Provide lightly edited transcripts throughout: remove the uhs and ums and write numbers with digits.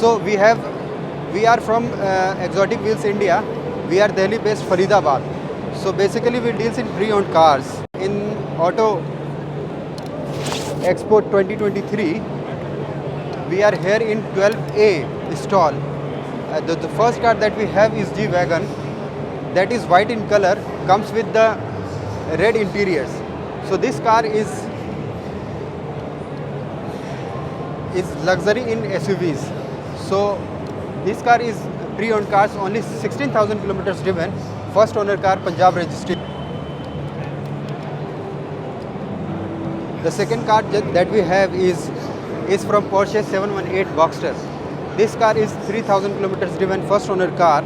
So we are from Exotic Wheels India. We are Delhi based Faridabad. So basically we deals in pre-owned cars. In Auto Expo 2023, we are here in 12A stall. The first car that we have is G-Wagon. That is white in color, comes with the red interiors. So this car is luxury in SUVs. So this car is pre-owned cars, only 16,000 kilometers driven, first owner car, Punjab registry. The second car that we have is from Porsche 718 Boxster. This car is 3,000 kilometers driven, first owner car.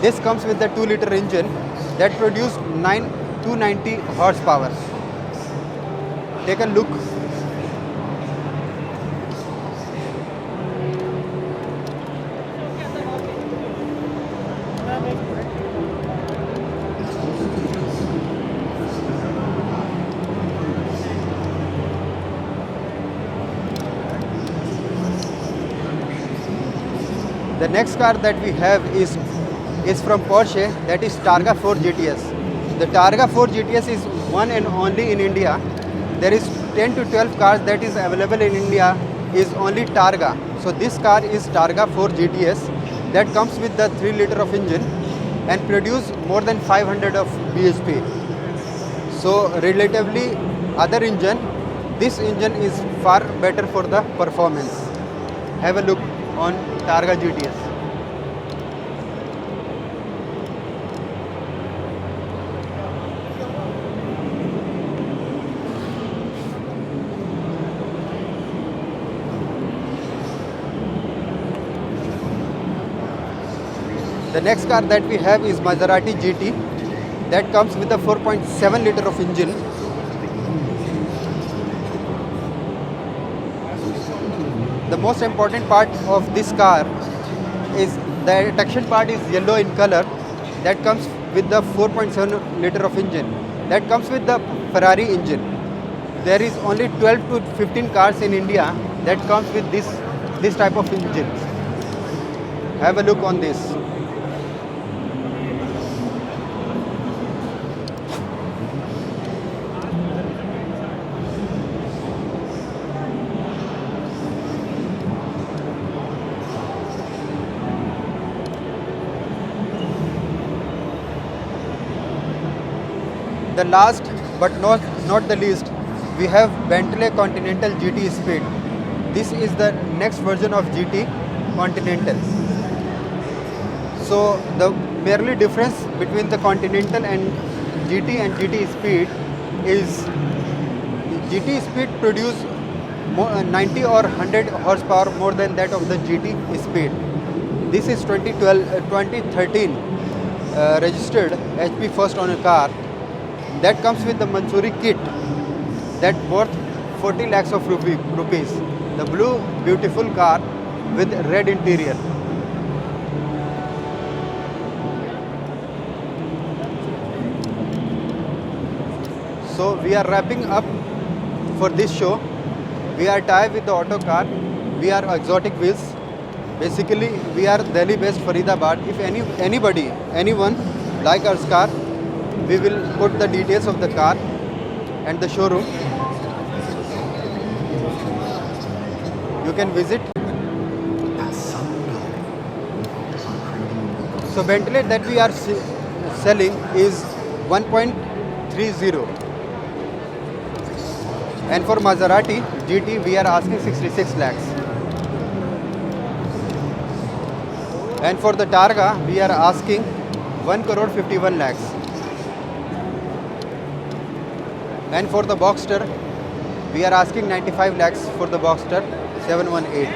This comes with the 2-liter engine that produces 290 horsepower. Take a look. The next car that we have is from Porsche, that is Targa 4 GTS. The Targa 4 GTS is one and only in India. There is 10 to 12 cars that is available in India is only Targa. So this car is Targa 4 GTS that comes with the 3-liter of engine and produce more than 500 of bhp. So relatively other engine, this engine is far better for the performance. Have a look on Targa GTS. The next car that we have is Maserati GT that comes with a 4.7 liter of engine. The most important part of this car is the traction part is yellow in color, that comes with the 4.7 liter of engine that comes with the Ferrari engine. There is only 12 to 15 cars in India that comes with this type of engine. Have a look on this. The last but not the least, we have Bentley Continental GT Speed. This is the next version of GT Continental. So the merely difference between the Continental and GT Speed is GT Speed produce 90 or 100 horsepower more than that of the GT Speed. This is 2013 registered HP first owner car. That comes with the Mansoori kit that worth 40 lakhs of rupees. The blue beautiful car with red interior. So we are wrapping up for this show. We are tied with the auto car. We are Exotic Wheels. Basically we are Delhi based Faridabad. If anyone like our car, we will put the details of the car and the showroom. You can visit. So Bentley that we are selling is 1.30, and for Maserati GT we are asking 66 lakhs, and for the Targa we are asking 1 crore 51 lakhs. And for the Boxster, we are asking 95 lakhs for the Boxster 718.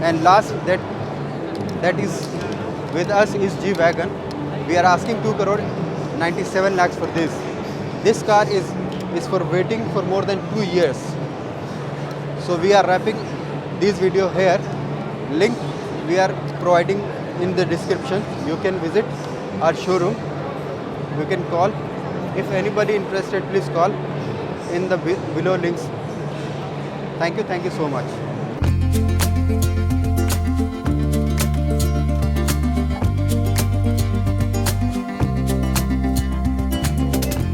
And last that is with us is G-Wagon. We are asking 2 crore 97 lakhs for this. This car is for waiting for more than 2 years. So we are wrapping this video here. Link we are providing in the description. You can visit our showroom. You can call. If anybody interested, please call in the below links. Thank you so much.